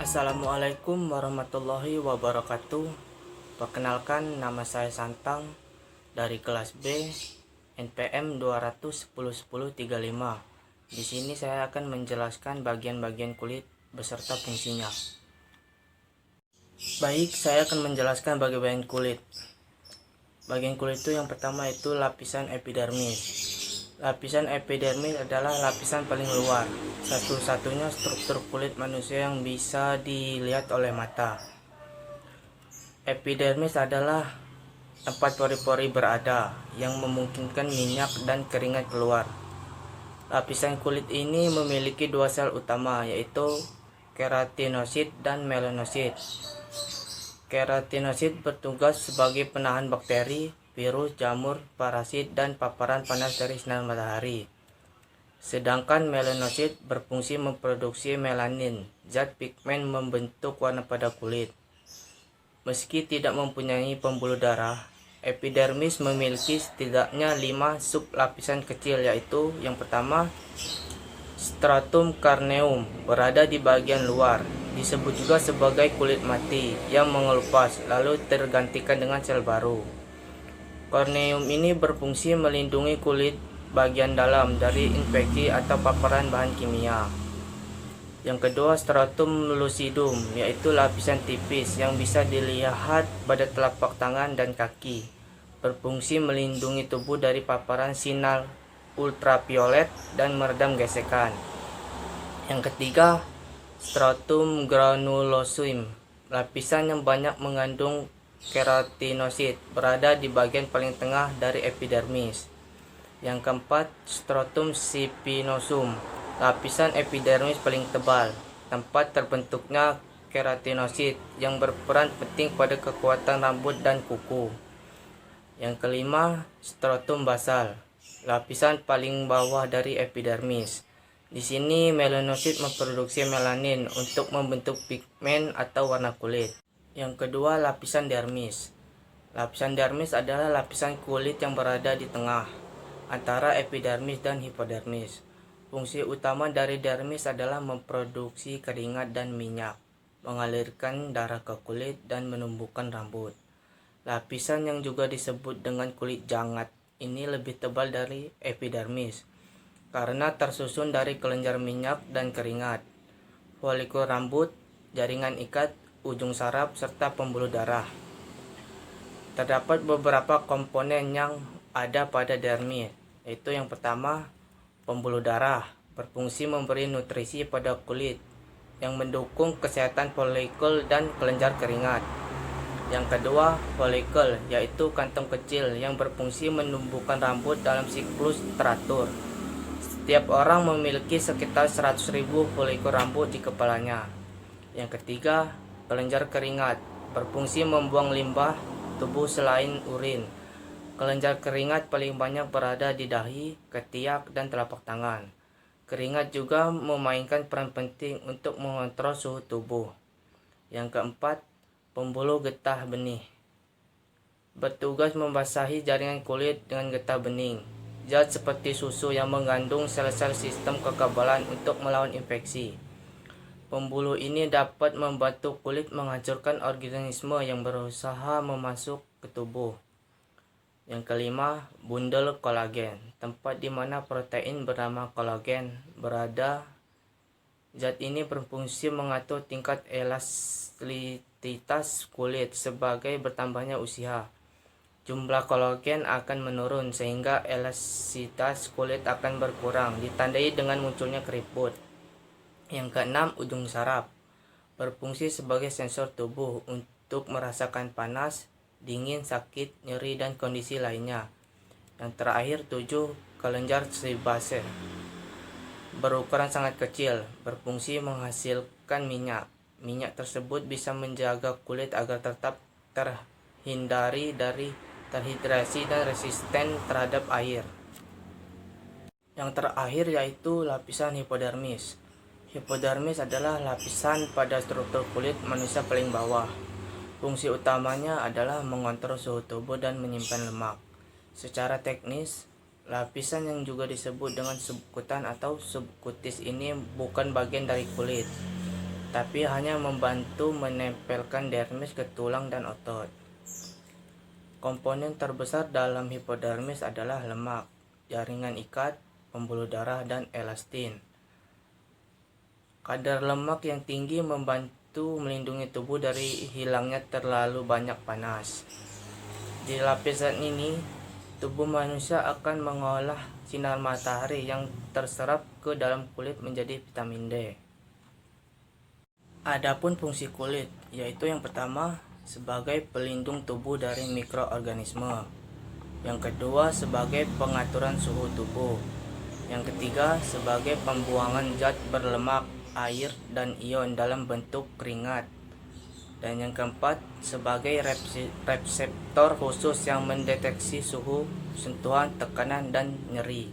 Assalamualaikum warahmatullahi wabarakatuh. Perkenalkan, nama saya Santang dari kelas B NPM 2101035. Di sini saya akan menjelaskan bagian-bagian kulit beserta fungsinya. Baik, saya akan menjelaskan bagian kulit. Bagian kulit itu yang pertama itu lapisan epidermis. Lapisan epidermis adalah lapisan paling luar, satu-satunya struktur kulit manusia yang bisa dilihat oleh mata. Epidermis adalah tempat pori-pori berada yang memungkinkan minyak dan keringat keluar. Lapisan kulit ini memiliki dua sel utama, yaitu keratinosit dan melanosit. Keratinosit bertugas sebagai penahan bakteri, virus, jamur, parasit, dan paparan panas dari sinar matahari. Sedangkan melanosit berfungsi memproduksi melanin, zat pigmen membentuk warna pada kulit. Meski tidak mempunyai pembuluh darah, epidermis memiliki setidaknya 5 sublapisan kecil, yaitu yang pertama, stratum corneum berada di bagian luar, disebut juga sebagai kulit mati yang mengelupas lalu tergantikan dengan sel baru. Corneum ini berfungsi melindungi kulit bagian dalam dari infeksi atau paparan bahan kimia. Yang kedua, stratum lucidum, yaitu lapisan tipis yang bisa dilihat pada telapak tangan dan kaki, berfungsi melindungi tubuh dari paparan sinar ultraviolet dan meredam gesekan. Yang ketiga, stratum granulosum, lapisan yang banyak mengandung keratinosit, berada di bagian paling tengah dari epidermis. Yang keempat, stratum spinosum, lapisan epidermis paling tebal, tempat terbentuknya keratinosit yang berperan penting pada kekuatan rambut dan kuku. Yang kelima, stratum basal, lapisan paling bawah dari epidermis. Di sini melanosit memproduksi melanin untuk membentuk pigmen atau warna kulit. Yang kedua, lapisan dermis. Lapisan dermis adalah lapisan kulit yang berada di tengah antara epidermis dan hipodermis. Fungsi utama dari dermis adalah memproduksi keringat dan minyak, mengalirkan darah ke kulit, dan menumbuhkan rambut. Lapisan yang juga disebut dengan kulit jangat ini lebih tebal dari epidermis karena tersusun dari kelenjar minyak dan keringat, folikel rambut, jaringan ikat, ujung saraf, serta pembuluh darah. Terdapat beberapa komponen yang ada pada dermis, yaitu yang pertama, pembuluh darah, berfungsi memberi nutrisi pada kulit yang mendukung kesehatan folikel dan kelenjar keringat. Yang kedua, folikel, yaitu kantong kecil yang berfungsi menumbuhkan rambut dalam siklus teratur. Setiap orang memiliki sekitar 100.000 folikel rambut di kepalanya. Yang ketiga, kelenjar keringat, berfungsi membuang limbah tubuh selain urin. Kelenjar keringat paling banyak berada di dahi, ketiak, dan telapak tangan. Keringat juga memainkan peran penting untuk mengontrol suhu tubuh. Yang keempat, pembuluh getah benih, bertugas membasahi jaringan kulit dengan getah bening, zat seperti susu yang mengandung sel-sel sistem kekebalan untuk melawan infeksi. Pembuluh ini dapat membantu kulit menghancurkan organisme yang berusaha memasuk ke tubuh. Yang kelima, bundel kolagen, tempat di mana protein bernama kolagen berada. Zat ini berfungsi mengatur tingkat elastisitas kulit sebagai bertambahnya usia. Jumlah kolagen akan menurun sehingga elastisitas kulit akan berkurang, ditandai dengan munculnya keriput. Yang keenam, ujung saraf, berfungsi sebagai sensor tubuh untuk merasakan panas, dingin, sakit, nyeri, dan kondisi lainnya. Yang terakhir, 7, kelenjar sebase, berukuran sangat kecil, berfungsi menghasilkan minyak. Minyak tersebut bisa menjaga kulit agar tetap terhindari dari terhidrasi dan resisten terhadap air. Yang terakhir yaitu lapisan hipodermis. Hipodermis adalah lapisan pada struktur kulit manusia paling bawah. Fungsi utamanya adalah mengontrol suhu tubuh dan menyimpan lemak. Secara teknis, lapisan yang juga disebut dengan subkutan atau subkutis ini bukan bagian dari kulit, tapi hanya membantu menempelkan dermis ke tulang dan otot. Komponen terbesar dalam hipodermis adalah lemak, jaringan ikat, pembuluh darah, dan elastin. Kadar lemak yang tinggi membantu melindungi tubuh dari hilangnya terlalu banyak panas. Di lapisan ini, tubuh manusia akan mengolah sinar matahari yang terserap ke dalam kulit menjadi vitamin D. Adapun fungsi kulit, yaitu yang pertama sebagai pelindung tubuh dari mikroorganisme, yang kedua sebagai pengaturan suhu tubuh, yang ketiga sebagai pembuangan zat berlemak, air, dan ion dalam bentuk keringat, dan yang keempat sebagai reseptor khusus yang mendeteksi suhu, sentuhan, tekanan, dan nyeri.